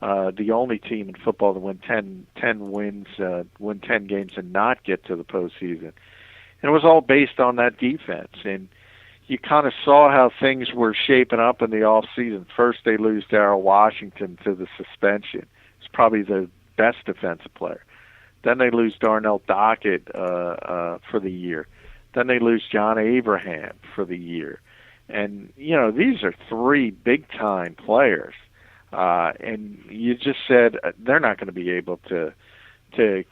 the only team in football to win 10 games and not get to the postseason. And it was all based on that defense. And you kind of saw how things were shaping up in the off season. First, they lose Darrell Washington to the suspension. He's probably the best defensive player. Then they lose Darnell Dockett for the year. Then they lose John Abraham for the year. And, these are three big-time players. And you just said they're not going to be able to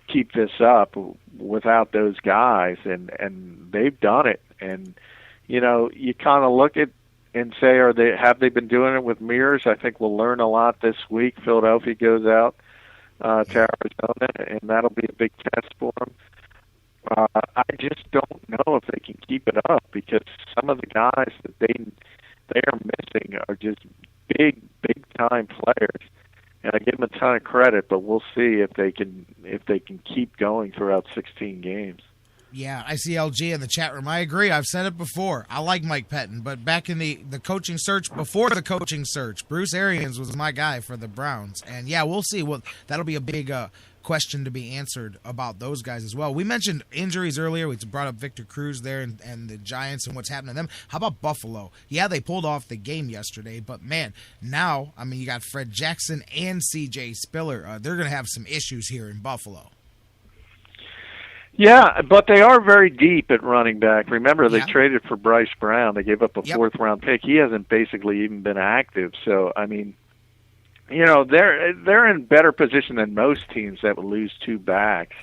keep this up without those guys, and they've done it. And you kind of look at and say, have they been doing it with mirrors? I think we'll learn a lot this week. Philadelphia goes out to Arizona, and that'll be a big test for them. I just don't know if they can keep it up, because some of the guys that they are missing are just big time players, and I give them a ton of credit. But we'll see if they can keep going throughout 16 games. Yeah, I see LG in the chat room. I agree. I've said it before. I like Mike Pettin, but back in the coaching search, before the coaching search, Bruce Arians was my guy for the Browns. And, yeah, we'll see. Well, that'll be a big question to be answered about those guys as well. We mentioned injuries earlier. We brought up Victor Cruz there and the Giants and what's happening to them. How about Buffalo? Yeah, they pulled off the game yesterday, but, man, now, you got Fred Jackson and C.J. Spiller. They're going to have some issues here in Buffalo. Yeah, but they are very deep at running back. Remember, they traded for Bryce Brown. They gave up a fourth-round pick. He hasn't basically even been active. So, they're in better position than most teams that would lose two backs.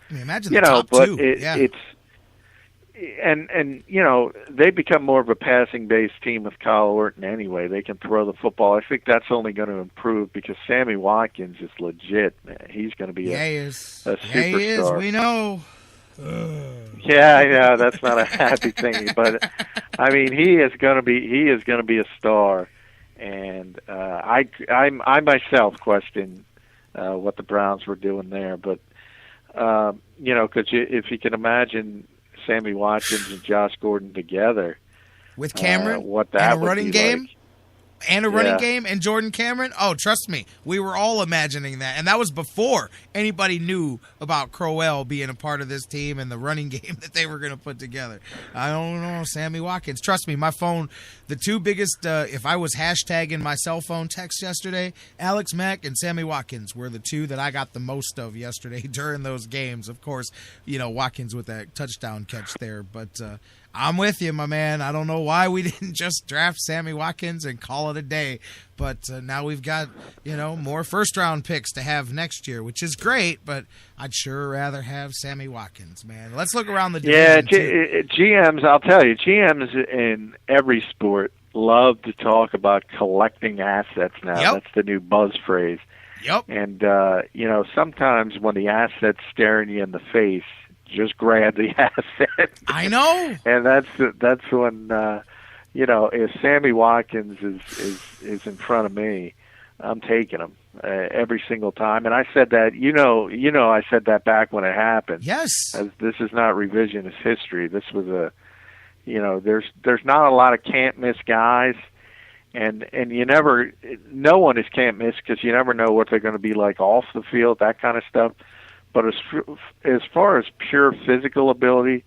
Imagine the top two. It's they become more of a passing-based team with Kyle Orton anyway. They can throw the football. I think that's only going to improve because Sammy Watkins is legit, man. He's going to be a superstar. Yeah, he is. We know. Yeah, I know that's not a happy thing, but he is going to be a star. And I myself question what the Browns were doing there, but because if you can imagine Sammy Watkins and Josh Gordon together with Cameron, what that and a running game, and Jordan Cameron. Oh, trust me, we were all imagining that, and that was before anybody knew about Crowell being a part of this team and the running game that they were going to put together. I don't know, Sammy Watkins. Trust me, my phone, the two biggest. If I was hashtagging my cell phone text yesterday, Alex Mack and Sammy Watkins were the two that I got the most of yesterday during those games. Of course, Watkins with that touchdown catch there, but. I'm with you, my man. I don't know why we didn't just draft Sammy Watkins and call it a day. But now we've got, more first-round picks to have next year, which is great. But I'd sure rather have Sammy Watkins, man. Let's look around the division. Yeah, GMs, I'll tell you, GMs in every sport love to talk about collecting assets now. Yep. That's the new buzz phrase. Yep. And, sometimes when the asset's staring you in the face, just grab the asset. I know. And that's when if Sammy Watkins is in front of me, I'm taking him every single time. And I said that I said that back when it happened. Yes. As this is not revisionist history. This was there's not a lot of can't miss guys, and no one is can't miss because you never know what they're going to be like off the field, that kind of stuff. But as far as pure physical ability,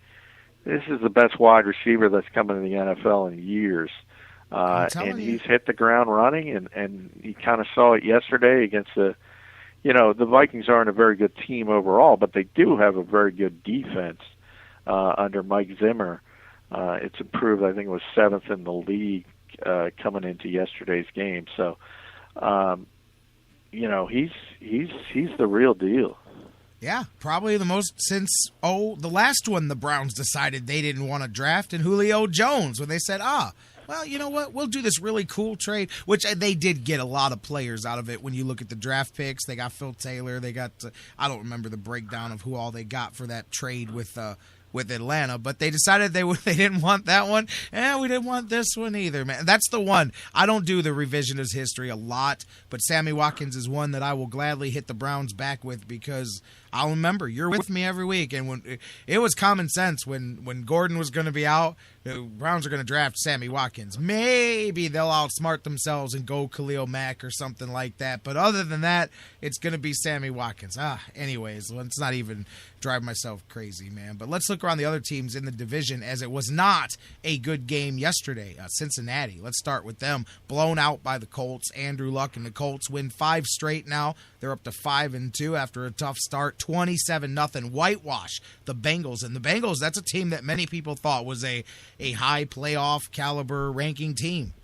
this is the best wide receiver that's come into the NFL in years. And he's hit the ground running, and you kind of saw it yesterday against the Vikings aren't a very good team overall, but they do have a very good defense under Mike Zimmer. It's improved. I think it was 7th in the league coming into yesterday's game. So, he's the real deal. Yeah, probably the most since, the last one the Browns decided they didn't want to draft, and Julio Jones, when they said, well, you know what, we'll do this really cool trade, which they did get a lot of players out of it when you look at the draft picks. They got Phil Taylor. They got, I don't remember the breakdown of who all they got for that trade with with Atlanta, but they decided they didn't want that one. We didn't want this one either, man. That's the one. I don't do the revisionist history a lot, but Sammy Watkins is one that I will gladly hit the Browns back with because I'll remember you're with me every week. And when it was common sense when Gordon was going to be out, the Browns are going to draft Sammy Watkins. Maybe they'll outsmart themselves and go Khalil Mack or something like that. But other than that, it's going to be Sammy Watkins. Anyways, let's not even drive myself crazy, man. But let's look around the other teams in the division, as it was not a good game yesterday. Cincinnati, let's start with them. Blown out by the Colts. Andrew Luck and the Colts win 5 straight now. They're up to 5-2 after a tough start. 27-0 whitewash the Bengals. And the Bengals, that's a team that many people thought was a high playoff caliber ranking team.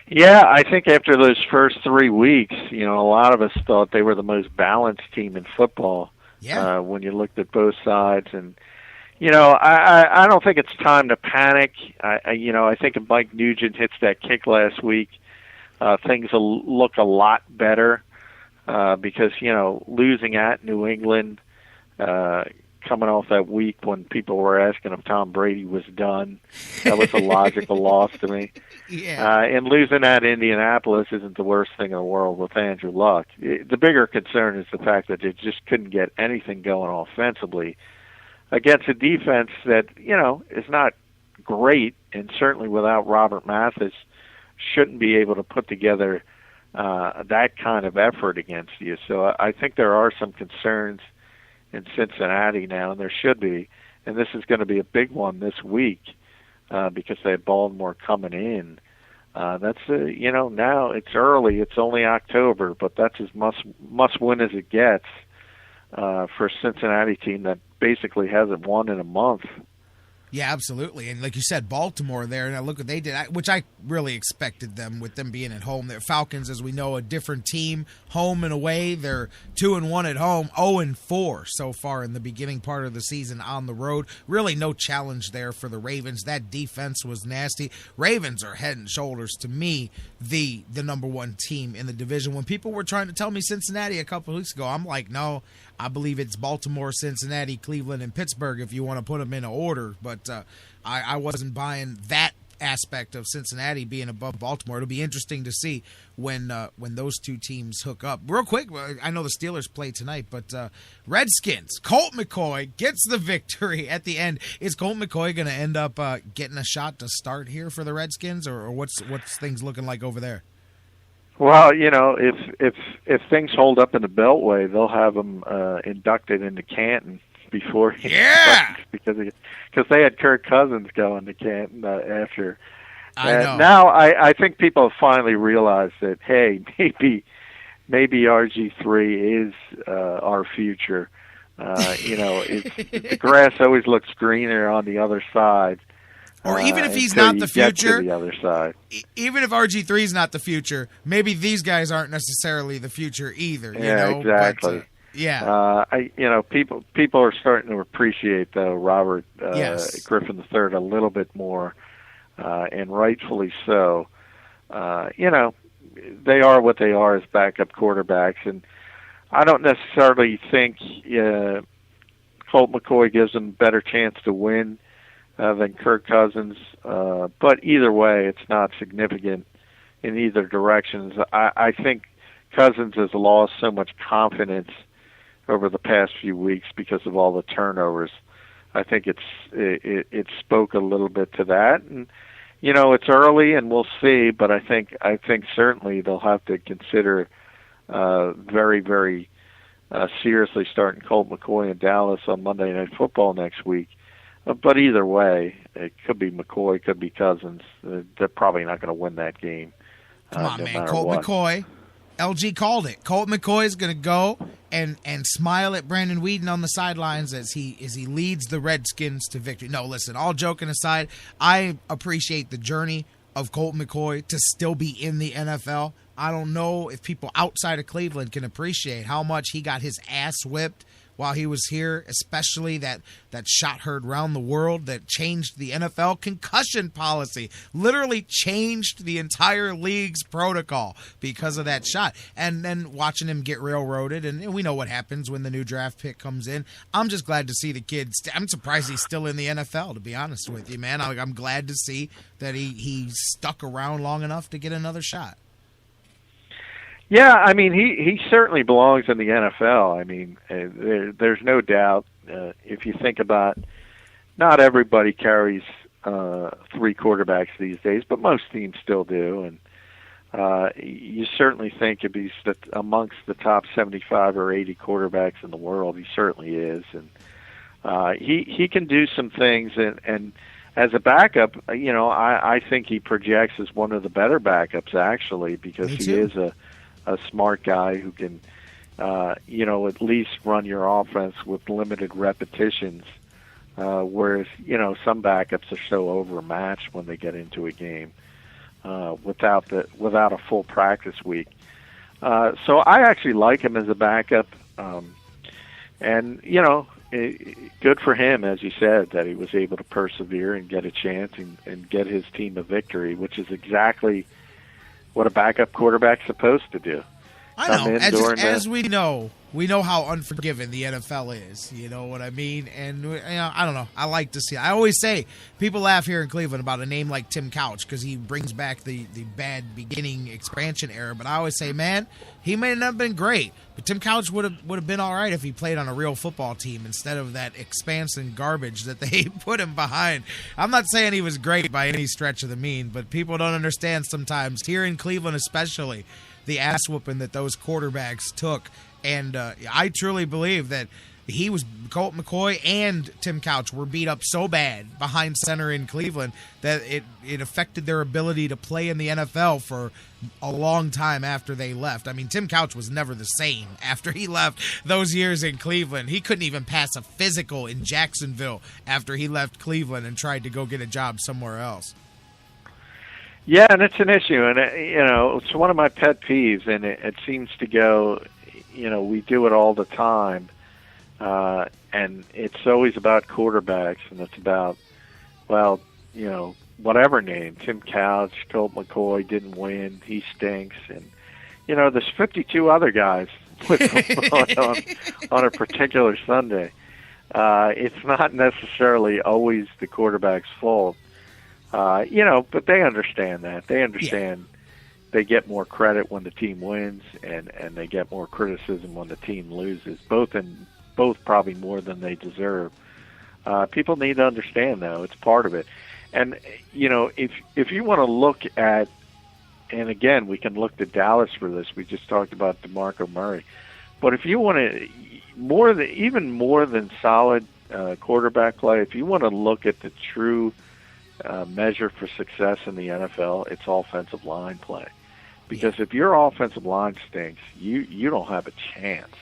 Yeah, I think after those first 3 weeks, a lot of us thought they were the most balanced team in football. Yeah. When you looked at both sides, and I don't think it's time to panic. I think if Mike Nugent hits that kick last week, things will look a lot better because losing at New England, coming off that week when people were asking if Tom Brady was done, that was a logical loss to me. Yeah. And losing at Indianapolis isn't the worst thing in the world with Andrew Luck. The bigger concern is the fact that they just couldn't get anything going offensively against a defense that, is not great, and certainly without Robert Mathis shouldn't be able to put together that kind of effort against you. So I think there are some concerns in Cincinnati now, and there should be. And this is going to be a big one this week. Because they have Baltimore coming in. That's now it's early. It's only October, but that's as must win as it gets for a Cincinnati team that basically hasn't won in a month. Yeah, absolutely. And like you said, Baltimore there, and look what they did, which I really expected them with them being at home. They're Falcons, as we know, a different team, home and away. They're 2-1 at home, 0-4 so far in the beginning part of the season on the road. Really no challenge there for the Ravens. That defense was nasty. Ravens are head and shoulders, to me, the number one team in the division. When people were trying to tell me Cincinnati a couple of weeks ago, I'm like, no, I believe it's Baltimore, Cincinnati, Cleveland, and Pittsburgh if you want to put them in order. But I wasn't buying that aspect of Cincinnati being above Baltimore. It'll be interesting to see when those two teams hook up. Real quick, I know the Steelers play tonight, but Redskins, Colt McCoy gets the victory at the end. Is Colt McCoy going to end up getting a shot to start here for the Redskins, or what's things looking like over there? Well, if things hold up in the Beltway, they'll have him inducted into Canton before. Yeah, because they had Kirk Cousins going to Canton after. I know. Now I think people have finally realized that maybe RG3 is our future. The grass always looks greener on the other side. Or even if he's not the future, the other side. Even if RG3 is not the future, maybe these guys aren't necessarily the future either. Exactly. But, people are starting to appreciate Robert yes. Griffin III a little bit more, and rightfully so. They are what they are as backup quarterbacks, and I don't necessarily think Colt McCoy gives them a better chance to win than Kirk Cousins, but either way, it's not significant in either direction. I think Cousins has lost so much confidence over the past few weeks because of all the turnovers. I think it spoke a little bit to that, and it's early and we'll see. But I think certainly they'll have to consider very, very seriously starting Colt McCoy in Dallas on Monday Night Football next week. But either way, it could be McCoy, could be Cousins. They're probably not going to win that game. Come on, man. Colt McCoy. LG called it. Colt McCoy is going to go and smile at Brandon Weeden on the sidelines as he leads the Redskins to victory. No, listen, all joking aside, I appreciate the journey of Colt McCoy to still be in the NFL. I don't know if people outside of Cleveland can appreciate how much he got his ass whipped while he was here, especially that shot heard around the world that changed the NFL concussion policy, literally changed the entire league's protocol because of that shot. And then watching him get railroaded, and we know what happens when the new draft pick comes in. I'm just glad to see the kid. I'm surprised he's still in the NFL, to be honest with you, man. I'm glad to see that he stuck around long enough to get another shot. Yeah, I mean, he certainly belongs in the NFL. I mean, there's no doubt. If you think about, not everybody carries 3 quarterbacks these days, but most teams still do. And you certainly think if he's amongst the top 75 or 80 quarterbacks in the world, he certainly is. And he can do some things. And as a backup, I think he projects as one of the better backups, actually, because he is a smart guy who can, at least run your offense with limited repetitions, whereas, some backups are so overmatched when they get into a game without a full practice week. So I actually like him as a backup, and good for him, as you said, that he was able to persevere and get a chance and get his team a victory, which is exactly what a backup quarterback's supposed to do. I know. As we know how unforgiving the NFL is. You know what I mean? And I don't know. I like to see it. I always say, people laugh here in Cleveland about a name like Tim Couch because he brings back the bad beginning expansion era. But I always say, man, he may not have been great, but Tim Couch would have been all right if he played on a real football team instead of that expansion garbage that they put him behind. I'm not saying he was great by any stretch of the mean, but people don't understand sometimes, here in Cleveland especially, the ass whooping that those quarterbacks took. And I truly believe that Colt McCoy and Tim Couch were beat up so bad behind center in Cleveland that it affected their ability to play in the NFL for a long time after they left. I mean, Tim Couch was never the same after he left those years in Cleveland. He couldn't even pass a physical in Jacksonville after he left Cleveland and tried to go get a job somewhere else. Yeah, and it's an issue, and it's one of my pet peeves, and it seems to go, we do it all the time, and it's always about quarterbacks, and it's about, whatever name, Tim Couch, Colt McCoy didn't win, he stinks, and there's 52 other guys on a particular Sunday. It's not necessarily always the quarterback's fault. But they understand that. They understand they get more credit when the team wins, and they get more criticism when the team loses, both probably more than they deserve. People need to understand, though. It's part of it. And, if you want to look at, and again, we can look to Dallas for this. We just talked about DeMarco Murray. But if you want to, even more than solid quarterback play, if you want to look at the true measure for success in the NFL, it's offensive line play. Because if your offensive line stinks, you don't have a chance.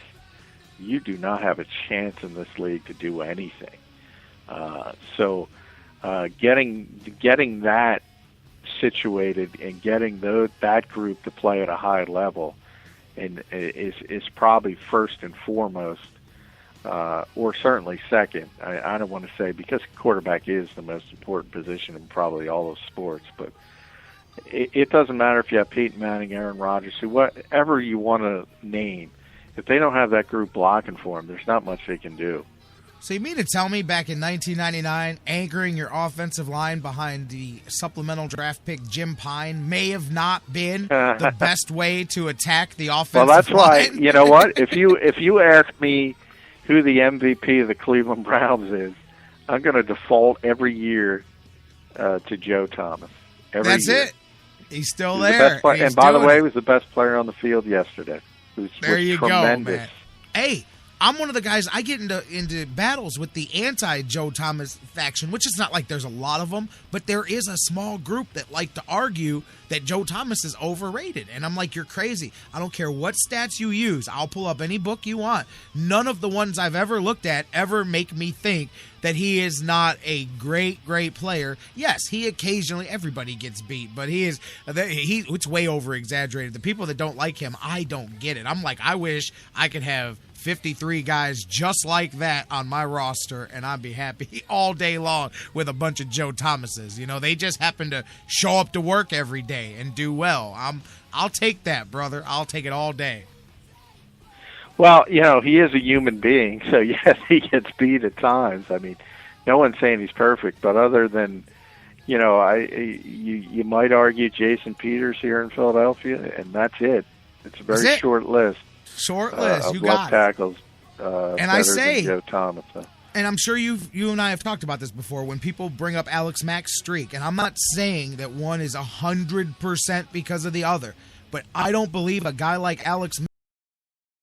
You do not have a chance in this league to do anything. So getting that situated and getting that group to play at a high level is probably first and foremost, or certainly second. I don't want to say, because quarterback is the most important position in probably all of sports, but it doesn't matter if you have Peyton Manning, Aaron Rodgers, whatever you want to name. If they don't have that group blocking for them, there's not much they can do. So you mean to tell me back in 1999, anchoring your offensive line behind the supplemental draft pick Jim Pine may have not been the best way to attack the offensive line? Well, that's why, you know what? If you ask me who the MVP of the Cleveland Browns is, I'm going to default every year to Joe Thomas. That's year. it. He's still there. And by the way, he was the best player on the field yesterday. There you tremendous. go, man. Hey, I'm one of the guys, I get into battles with the anti-Joe Thomas faction, which is not like there's a lot of them, but there is a small group that like to argue that Joe Thomas is overrated. And I'm like, you're crazy. I don't care what stats you use. I'll pull up any book you want. None of the ones I've ever looked at ever make me think that he is not a great player. Yes, he occasionally, everybody gets beat, but it's way over-exaggerated. The people that don't like him, I don't get it. I'm like, I wish I could have 53 guys just like that on my roster, and I'd be happy all day long with a bunch of Joe Thomases. You know, they just happen to show up to work every day and do well. I'll take that, brother. I'll take it all day. Well, you know, he is a human being, so yes, he gets beat at times. I mean, no one's saying he's perfect, but other than, you know, you might argue Jason Peters here in Philadelphia, and that's it. It's a very short list. Short list. Of you left got tackles. And I say, Joe Thomas. And I'm sure you and I have talked about this before, when people bring up Alex Mack's streak, and I'm not saying that one is 100% because of the other, but I don't believe a guy like Alex